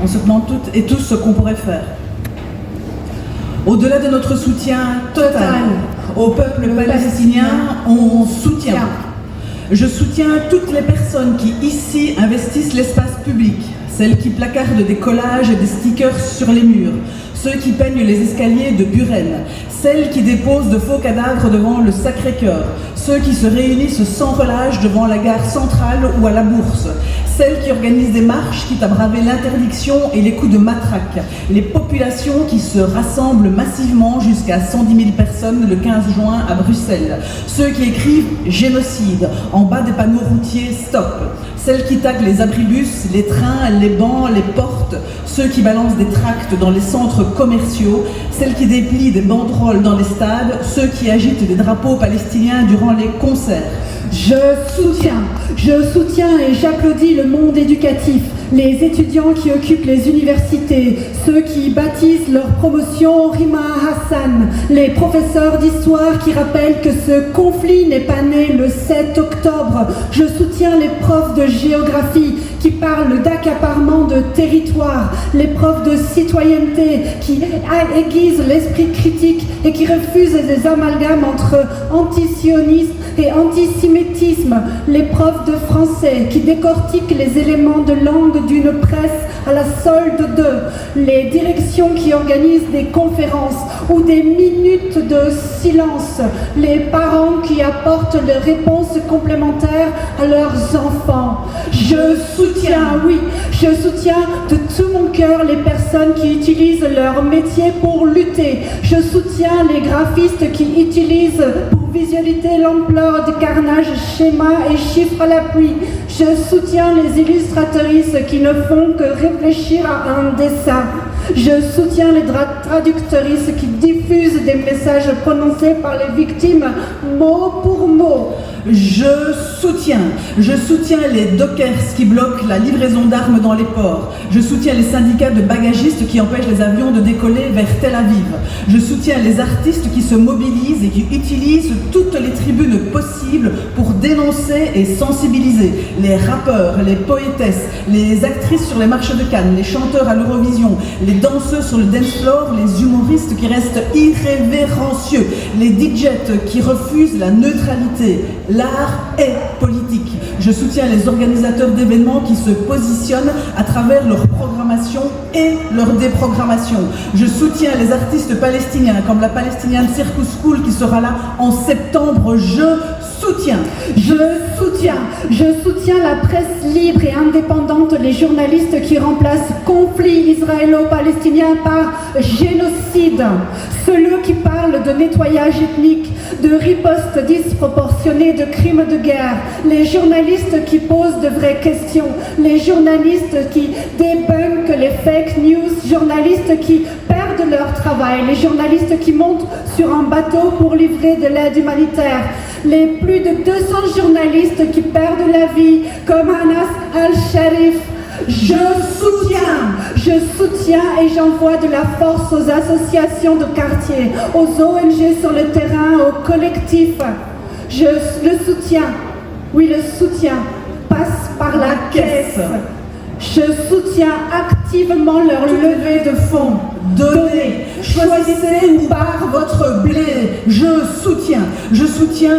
se demande toutes et tous ce qu'on pourrait faire. Au-delà de notre soutien total au peuple palestinien, on soutient. Je soutiens toutes les personnes qui, ici, investissent l'espace public, celles qui placardent des collages et des stickers sur les murs, ceux qui peignent les escaliers de Buren, celles qui déposent de faux cadavres devant le Sacré-Cœur, ceux qui se réunissent sans relâche devant la gare centrale ou à la Bourse, celles qui organisent des marches quitte à braver l'interdiction et les coups de matraque, les populations qui se rassemblent massivement jusqu'à 110 000 personnes le 15 juin à Bruxelles, ceux qui écrivent « génocide » en bas des panneaux routiers « stop », celles qui taguent les abribus, les trains, les bancs, les portes, ceux qui balancent des tracts dans les centres commerciaux, celles qui déplient des banderoles dans les stades, ceux qui agitent des drapeaux palestiniens durant les concerts. Je soutiens et j'applaudis le monde éducatif, les étudiants qui occupent les universités, ceux qui baptisent leur promotion Rima Hassan, les professeurs d'histoire qui rappellent que ce conflit n'est pas né le 7 octobre. Je soutiens les profs de géographie qui parlent d'accaparement de territoire, les profs de citoyenneté qui aiguisent l'esprit critique et qui refusent les amalgames entre antisionisme et antisémitisme, les profs de français qui décortiquent les éléments de langue d'une presse à la solde de, les directions qui organisent des conférences ou des minutes de silence, les parents qui apportent leurs réponses complémentaires à leurs enfants. Je soutiens de tout mon cœur les personnes qui utilisent leur métier pour lutter. Je soutiens les graphistes qui utilisent pour visualiser l'ampleur du carnage, schémas et chiffres à l'appui. Je soutiens les illustratrices qui ne font que réfléchir à un dessin. Je soutiens les traductrices qui diffusent des messages prononcés par les victimes mot pour mot. Je soutiens les dockers qui bloquent la livraison d'armes dans les ports. Je soutiens les syndicats de bagagistes qui empêchent les avions de décoller vers Tel Aviv. Je soutiens les artistes qui se mobilisent et qui utilisent toutes les tribunes possibles pour dénoncer et sensibiliser. Les rappeurs, les poétesses, les actrices sur les marches de Cannes, les chanteurs à l'Eurovision, les danseuses sur le dance floor, les humoristes qui restent irrévérencieux, les DJs qui refusent la neutralité. L'art est politique. Je soutiens les organisateurs d'événements qui se positionnent à travers leur programmation et leur déprogrammation. Je soutiens les artistes palestiniens comme la Palestinian Circus School qui sera là en septembre. Je soutiens la presse libre et indépendante, les journalistes qui remplacent conflit israélo-palestinien par génocide, ceux qui parlent de nettoyage ethnique, de riposte disproportionnée, de crimes de guerre, les journalistes qui posent de vraies questions, les journalistes qui débunkent les fake news, journalistes qui perdent leur travail, les journalistes qui montent sur un bateau pour livrer de l'aide humanitaire, les plus de 200 journalistes qui perdent la vie, comme Anas Al-Sharif. Je soutiens et j'envoie de la force aux associations de quartier, aux ONG sur le terrain, aux collectifs. Le soutien passe par la caisse. Je soutiens activement leur levée de fonds. Donnez, choisissez ou par votre blé. Je soutiens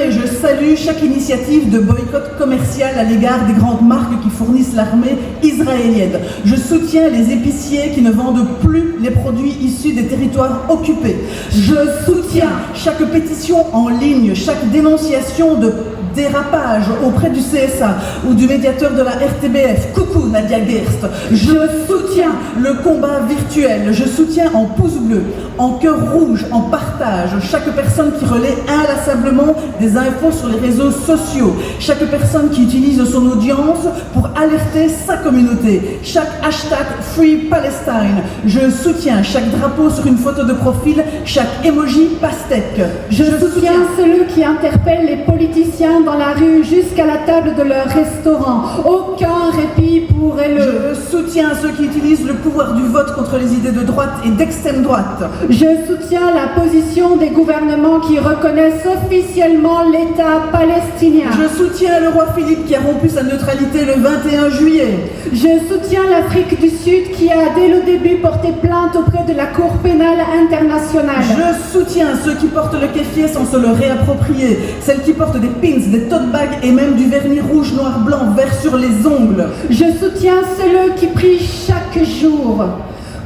et je salue chaque initiative de boycott commercial à l'égard des grandes marques qui fournissent l'armée israélienne. Je soutiens les épiciers qui ne vendent plus les produits issus des territoires occupés. Je soutiens chaque pétition en ligne, chaque dénonciation de dérapage auprès du CSA ou du médiateur de la RTBF. Coucou Nadia Gerst. Je soutiens le combat virtuel. Je soutiens en pouce bleu, en cœur rouge, en partage, chaque personne qui relaie inlassablement des infos sur les réseaux sociaux, chaque personne qui utilise son audience pour alerter sa communauté, chaque hashtag Free Palestine. Je soutiens chaque drapeau sur une photo de profil, chaque emoji pastèque. Je soutiens ceux qui interpellent les politiciens dans la rue jusqu'à la table de leur restaurant. Aucun répit pour eux. Je soutiens ceux qui utilisent le pouvoir du vote contre les idées de droite et d'extrême droite. Je soutiens la position des gouvernements qui reconnaissent officiellement l'État palestinien. Je soutiens le roi Philippe qui a rompu sa neutralité le 21 juillet. Je soutiens l'Afrique du Sud qui a dès le début porté plainte auprès de la Cour pénale internationale. Je soutiens ceux qui portent le kéfier sans se le réapproprier, celles qui portent des pins, des tote bags et même du vernis rouge, noir, blanc, vert sur les ongles. Je soutiens ceux qui prient chaque jour.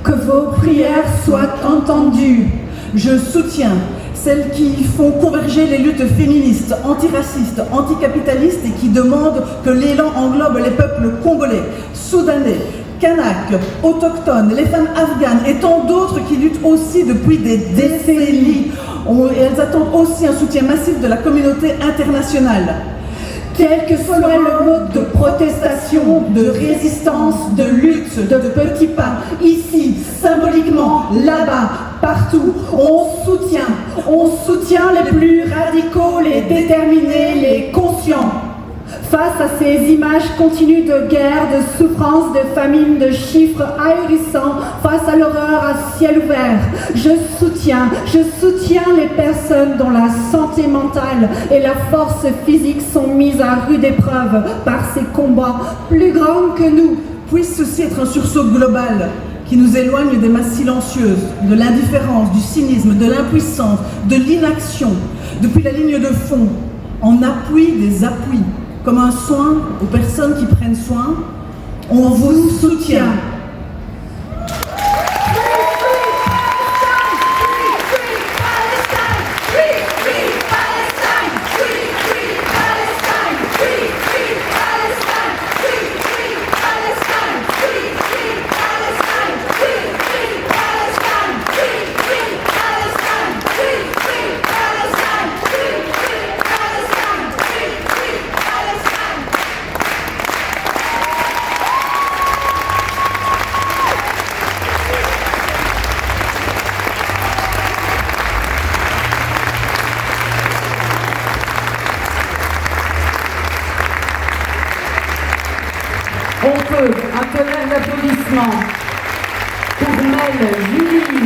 Que vos prières soient entendues. Je soutiens celles qui font converger les luttes féministes, antiracistes, anticapitalistes et qui demandent que l'élan englobe les peuples congolais, soudanais, kanaks, autochtones, les femmes afghanes et tant d'autres qui luttent aussi depuis des décennies. Et elles attendent aussi un soutien massif de la communauté internationale. Quel que soit le mode de protestation, de résistance, de lutte, de petits pas, ici, symboliquement, là-bas, partout, on soutient les plus radicaux, les déterminés, les conscients. Face à ces images continues de guerre, de souffrance, de famine, de chiffres ahurissants, face à l'horreur à ciel ouvert, je soutiens les personnes dont la santé mentale et la force physique sont mises à rude épreuve par ces combats plus grands que nous. Puisse ceci être un sursaut global qui nous éloigne des masses silencieuses, de l'indifférence, du cynisme, de l'impuissance, de l'inaction, depuis la ligne de fond, en appui des appuis. Comme un soin aux personnes qui prennent soin, on vous soutient. On peut un tonnerre d'applaudissements pour Mel Julie